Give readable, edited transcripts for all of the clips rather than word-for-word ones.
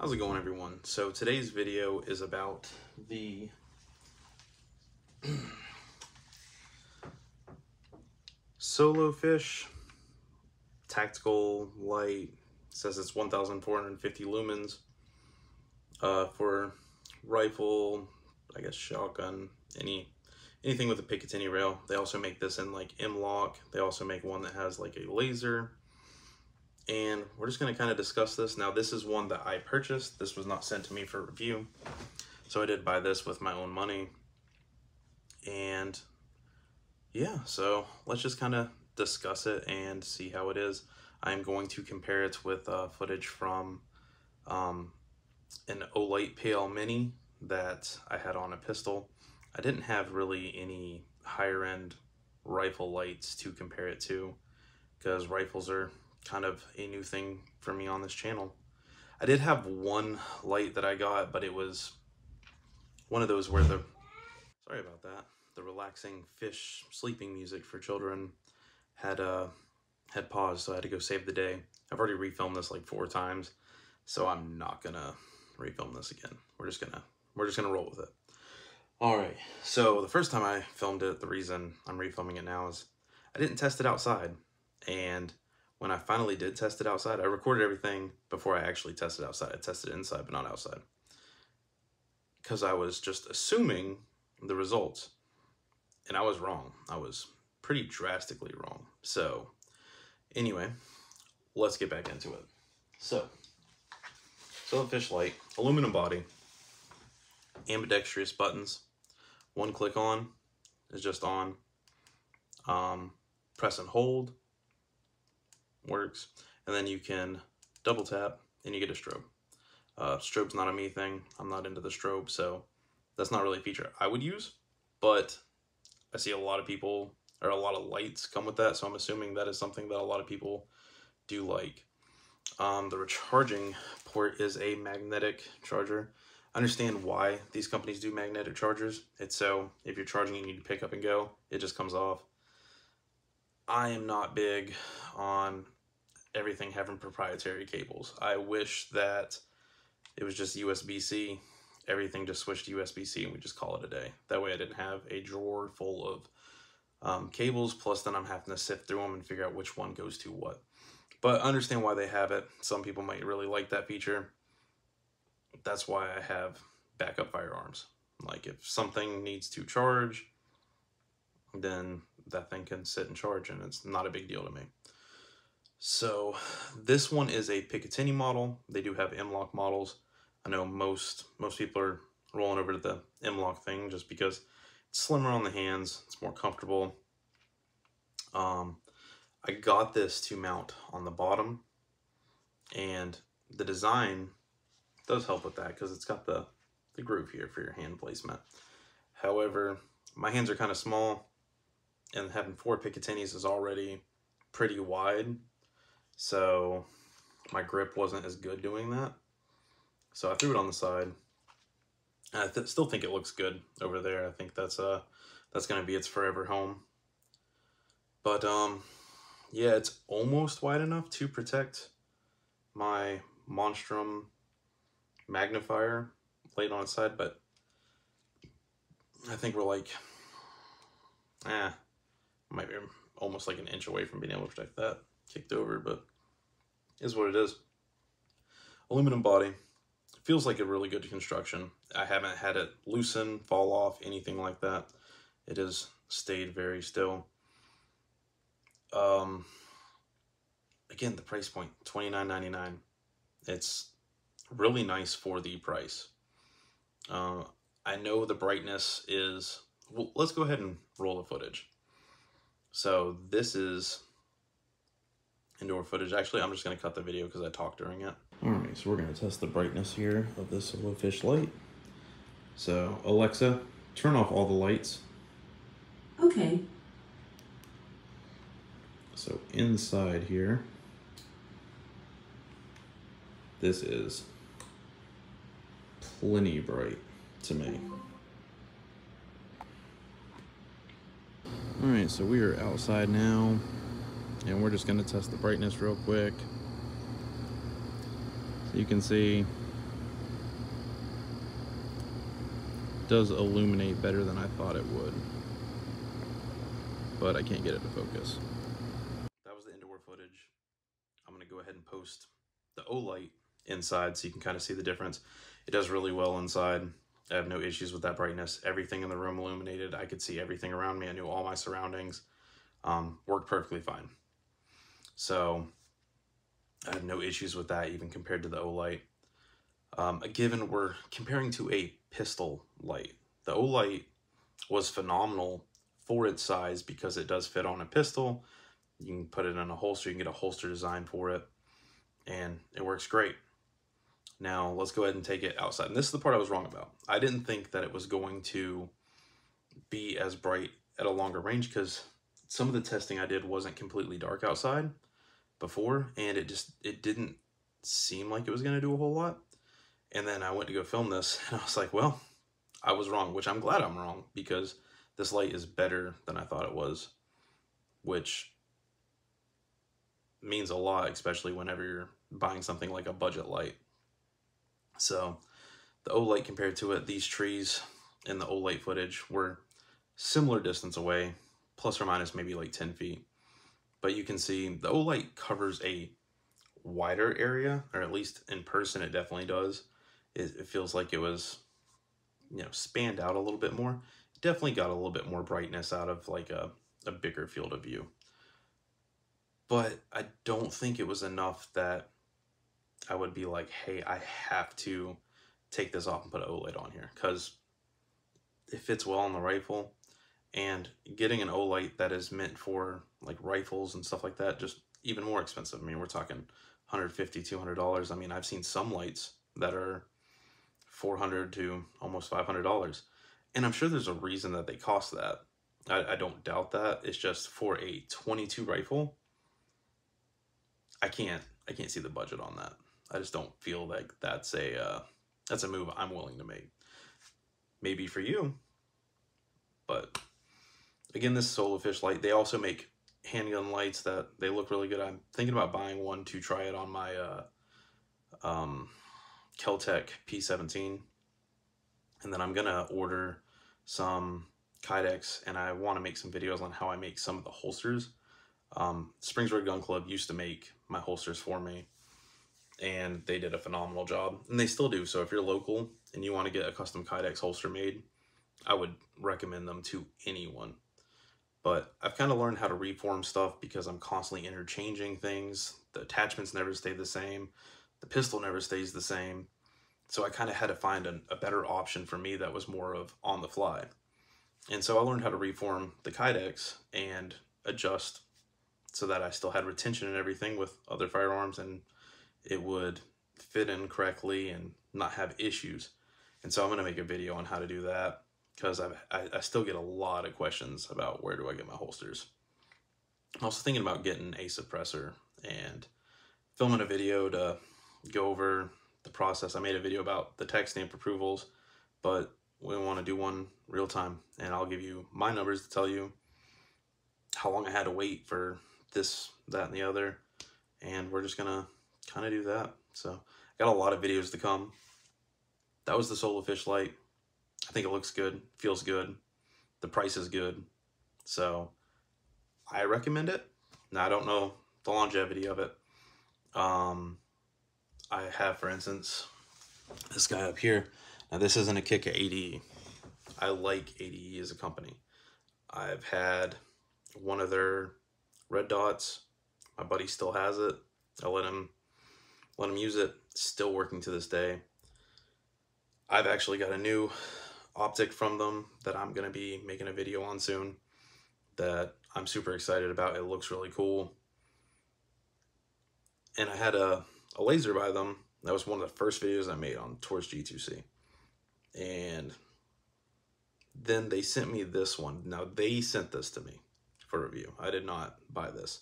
How's it going, everyone? So today's video is about the Solofish tactical light. It says it's 1,450 lumens for rifle, I guess shotgun, anything with a Picatinny rail. They also make this in like M-LOK. They also make one that has like a laser. And we're just going to kind of discuss this. Now, this is one that I purchased. This was not sent to me for review. So I did buy this with my own money. And yeah, so let's just kind of discuss it and see how it is. I'm going to compare it with footage from an Olight PL Mini that I had on a pistol. I didn't have really any higher end rifle lights to compare it to because rifles are kind of a new thing for me on this channel. I did have one light that I got, but it was one of those where the relaxing fish sleeping music for children had paused, so I had to go save the day. I've already refilmed this like 4 times, so I'm not gonna refilm this again. We're just gonna roll with it. All right, so the first time I filmed it, the reason I'm refilming it now is I didn't test it outside, and when I finally did test it outside, I recorded everything before I actually tested outside. I tested it inside, but not outside. Because I was just assuming the results. And I was wrong. I was pretty drastically wrong. So, anyway, let's get back into it. So, Solofish light, aluminum body, ambidextrous buttons. One click on is just on. Press and hold works, and then you can double tap and you get a strobe. Strobe's not a me thing. I'm not into the strobe, so that's not really a feature I would use, but I see a lot of people, or a lot of lights come with that, so I'm assuming that is something that a lot of people do like. The recharging port is a magnetic charger. I understand why these companies do magnetic chargers. It's so if you're charging and you need to pick up and go, it just comes off. I am not big on everything having proprietary cables. I wish that it was just USB-C. Everything just switched to USB-C and we just call it a day. That way I didn't have a drawer full of cables, plus then I'm having to sift through them and figure out which one goes to what. But I understand why they have it. Some people might really like that feature. That's why I have backup firearms. Like if something needs to charge, then that thing can sit and charge and it's not a big deal to me. So this one is a Picatinny model. They do have M-LOK models. I know most people are rolling over to the M-LOK thing just because it's slimmer on the hands, it's more comfortable. I got this to mount on the bottom, and the design does help with that because it's got the groove here for your hand placement. However, my hands are kind of small, and having 4 Picatinnies is already pretty wide, so my grip wasn't as good doing that. So I threw it on the side. I still think it looks good over there. I think that's gonna be its forever home. But yeah, it's almost wide enough to protect my Monstrum magnifier laid on its side, but I think we're like, might be almost like an inch away from being able to protect that. Kicked over, but is what it is. Aluminum body. Feels like a really good construction. I haven't had it loosen, fall off, anything like that. It has stayed very still. Again, the price point, $29.99. It's really nice for the price. I know the brightness is... Well, let's go ahead and roll the footage. So this is indoor footage. Actually, I'm just going to cut the video because I talked during it. Alright, so we're going to test the brightness here of this Solofish light. So, Alexa, turn off all the lights. Okay. So, inside here, this is plenty bright to me. Alright, so we are outside now, and we're just going to test the brightness real quick. So you can see does illuminate better than I thought it would, but I can't get it to focus. That was the indoor footage. I'm going to go ahead and post the O-light inside so you can kind of see the difference. It does really well inside. I have no issues with that brightness. Everything in the room illuminated. I could see everything around me. I knew all my surroundings. Worked perfectly fine. So I have no issues with that even compared to the O-light. Given we're comparing to a pistol light, the O-light was phenomenal for its size because it does fit on a pistol. You can put it in a holster. You can get a holster design for it, and it works great. Now let's go ahead and take it outside. And this is the part I was wrong about. I didn't think that it was going to be as bright at a longer range because some of the testing I did wasn't completely dark outside before, and it didn't seem like it was going to do a whole lot. And then I went to go film this, and I was like, well, I was wrong, which I'm glad I'm wrong, because this light is better than I thought it was, which means a lot, especially whenever you're buying something like a budget light. So the O-light compared to it, these trees in the O-light footage were similar distance away, plus or minus maybe like 10 feet. But you can see the O-light covers a wider area, or at least in person it definitely does. It feels like it was, spanned out a little bit more. It definitely got a little bit more brightness out of like a bigger field of view. But I don't think it was enough that I would be like, hey, I have to take this off and put an O-light on here, because it fits well on the rifle. And getting an O-light that is meant for like rifles and stuff like that, just even more expensive. I mean, we're talking $150, $200. I mean, I've seen some lights that are $400 to almost $500. And I'm sure there's a reason that they cost that. I don't doubt that. It's just for a 22 rifle, I can't see the budget on that. I just don't feel like that's a move I'm willing to make. Maybe for you, but again, this Solofish light, they also make handgun lights that they look really good. I'm thinking about buying one to try it on my Keltec P17, and then I'm gonna order some Kydex, and I want to make some videos on how I make some of the holsters. Springs Red Gun Club used to make my holsters for me, and they did a phenomenal job, and they still do. So if you're local and you want to get a custom Kydex holster made, I would recommend them to anyone. But I've kind of learned how to reform stuff because I'm constantly interchanging things. The attachments never stay the same. The pistol never stays the same. So I kind of had to find a better option for me that was more of on the fly. And so I learned how to reform the Kydex and adjust so that I still had retention and everything with other firearms, and it would fit in correctly and not have issues. And so I'm going to make a video on how to do that, because I still get a lot of questions about where do I get my holsters. I'm also thinking about getting a suppressor and filming a video to go over the process. I made a video about the tech stamp approvals, but we want to do one real time, and I'll give you my numbers to tell you how long I had to wait for this, that, and the other, and we're just gonna kind of do that. So I got a lot of videos to come. That was the Solofish light. I think it looks good, feels good, the price is good, so I recommend it. Now, I don't know the longevity of it. I have, for instance, this guy up here. Now, this isn't a kick at ADE. I like ADE as a company. I've had one of their red dots. My buddy still has it. I let him use it. Still working to this day. I've actually got a new optic from them that I'm going to be making a video on soon that I'm super excited about. It looks really cool. And I had a laser by them. That was one of the first videos I made on Towards G2C. And then they sent me this one. Now, they sent this to me for review. I did not buy this.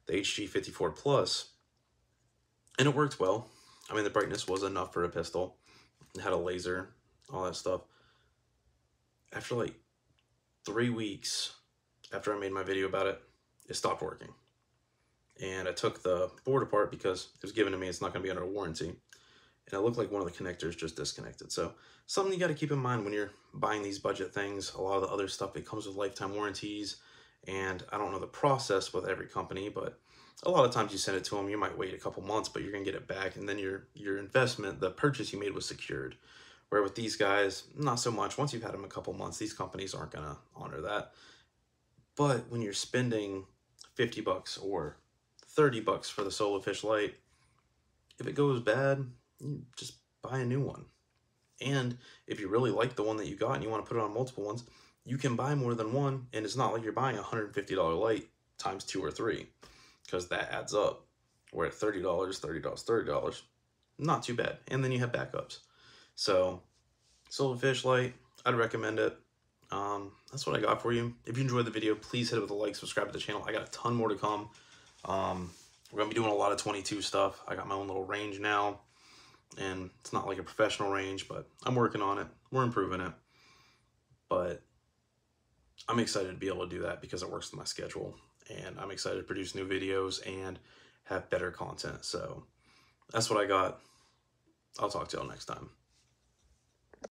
The HG54 Plus. And it worked well. I mean, the brightness was enough for a pistol. It had a laser, all that stuff. After like 3 weeks after I made my video about it, it stopped working. And I took the board apart because it was given to me. It's not going to be under a warranty. and it looked like one of the connectors just disconnected. So something you got to keep in mind when you're buying these budget things. A lot of the other stuff, it comes with lifetime warranties, and I don't know the process with every company, but a lot of times you send it to them, you might wait a couple months, but you're gonna get it back, and then your investment, the purchase you made, was secured. Where with these guys, not so much. Once you've had them a couple months, these companies aren't gonna honor that. But when you're spending 50 bucks or 30 bucks for the Solofish light, if it goes bad, you just buy a new one. And if you really like the one that you got and you want to put it on multiple ones, you can buy more than one, and it's not like you're buying a $150 light times 2 or 3, because that adds up. We're at $30, $30, $30. Not too bad. And then you have backups. So, Solofish light, I'd recommend it. That's what I got for you. If you enjoyed the video, please hit it with a like, subscribe to the channel. I got a ton more to come. We're going to be doing a lot of 22 stuff. I got my own little range now, and it's not like a professional range, but I'm working on it. We're improving it. But I'm excited to be able to do that because it works with my schedule, and I'm excited to produce new videos and have better content. So that's what I got. I'll talk to y'all next time.